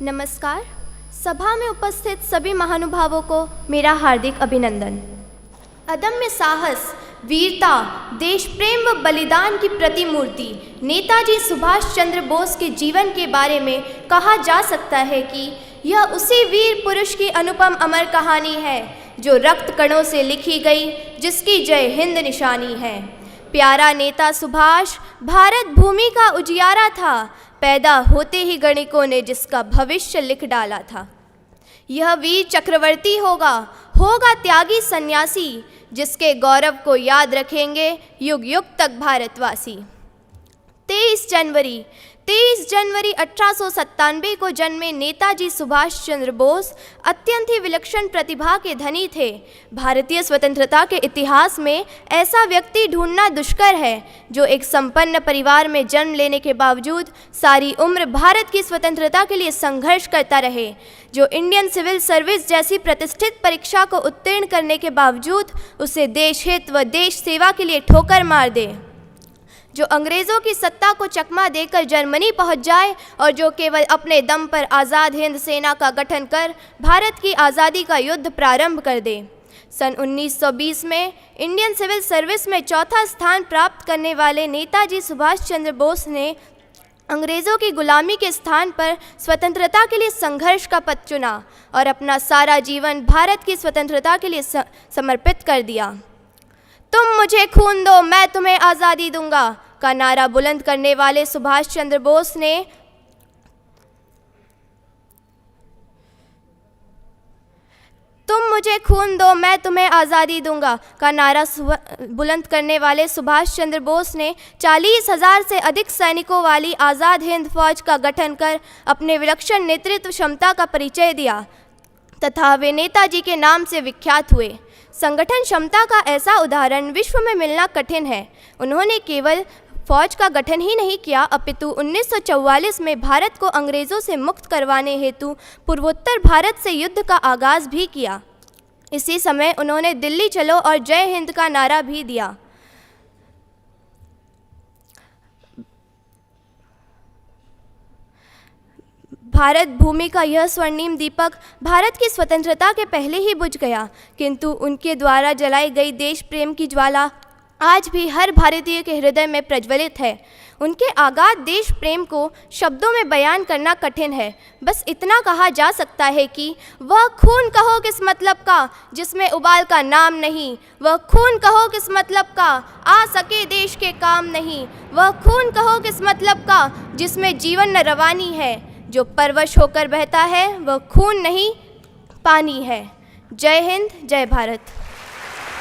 नमस्कार। सभा में उपस्थित सभी महानुभावों को मेरा हार्दिक अभिनंदन। अदम्य साहस, वीरता, देश प्रेम व बलिदान की प्रतिमूर्ति नेताजी सुभाष चंद्र बोस के जीवन के बारे में कहा जा सकता है कि यह उसी वीर पुरुष की अनुपम अमर कहानी है जो रक्त कणों से लिखी गई, जिसकी जय हिंद निशानी है। प्यारा नेता सुभाष भारत भूमि का उजियारा था, पैदा होते ही गणिकों ने जिसका भविष्य लिख डाला था। यह वीर चक्रवर्ती होगा त्यागी सन्यासी, जिसके गौरव को याद रखेंगे युग युग तक भारतवासी। 23 जनवरी 1897 को जन्मे नेताजी सुभाष चंद्र बोस अत्यंत ही विलक्षण प्रतिभा के धनी थे। भारतीय स्वतंत्रता के इतिहास में ऐसा व्यक्ति ढूंढना दुष्कर है जो एक संपन्न परिवार में जन्म लेने के बावजूद सारी उम्र भारत की स्वतंत्रता के लिए संघर्ष करता रहे, जो इंडियन सिविल सर्विस जैसी प्रतिष्ठित परीक्षा को उत्तीर्ण करने के बावजूद उसे देश हित व देश सेवा के लिए ठोकर मार दे, जो अंग्रेज़ों की सत्ता को चकमा देकर जर्मनी पहुंच जाए और जो केवल अपने दम पर आज़ाद हिंद सेना का गठन कर भारत की आज़ादी का युद्ध प्रारंभ कर दे। सन 1920 में इंडियन सिविल सर्विस में चौथा स्थान प्राप्त करने वाले नेताजी सुभाष चंद्र बोस ने अंग्रेज़ों की गुलामी के स्थान पर स्वतंत्रता के लिए संघर्ष का पथ चुना और अपना सारा जीवन भारत की स्वतंत्रता के लिए समर्पित कर दिया। तुम मुझे खून दो, मैं तुम्हें आज़ादी दूंगा का नारा बुलंद करने वाले सुभाष चंद्र बोस ने तुम मुझे खून दो, मैं तुम्हें आज़ादी दूंगा का नारा बुलंद करने वाले सुभाष चंद्र बोस ने 40,000 से अधिक सैनिकों वाली आज़ाद हिंद फौज का गठन कर अपने विलक्षण नेतृत्व क्षमता का परिचय दिया तथा वे नेताजी के नाम से विख्यात हुए। संगठन क्षमता का ऐसा उदाहरण विश्व में मिलना कठिन है। उन्होंने केवल फौज का गठन ही नहीं किया, अपितु 1944 में भारत को अंग्रेज़ों से मुक्त करवाने हेतु पूर्वोत्तर भारत से युद्ध का आगाज़ भी किया। इसी समय उन्होंने दिल्ली चलो और जय हिंद का नारा भी दिया। भारत भूमि का यह स्वर्णिम दीपक भारत की स्वतंत्रता के पहले ही बुझ गया, किंतु उनके द्वारा जलाई गई देश प्रेम की ज्वाला आज भी हर भारतीय के हृदय में प्रज्वलित है। उनके आगाध देश प्रेम को शब्दों में बयान करना कठिन है। बस इतना कहा जा सकता है कि वह खून कहो किस मतलब का जिसमें उबाल का नाम नहीं, वह खून कहो किस मतलब का आ सके देश के काम नहीं, वह खून कहो किस मतलब का जिसमें जीवन न रवानी है, जो परवश होकर बहता है वह खून नहीं पानी है। जय हिंद, जय भारत।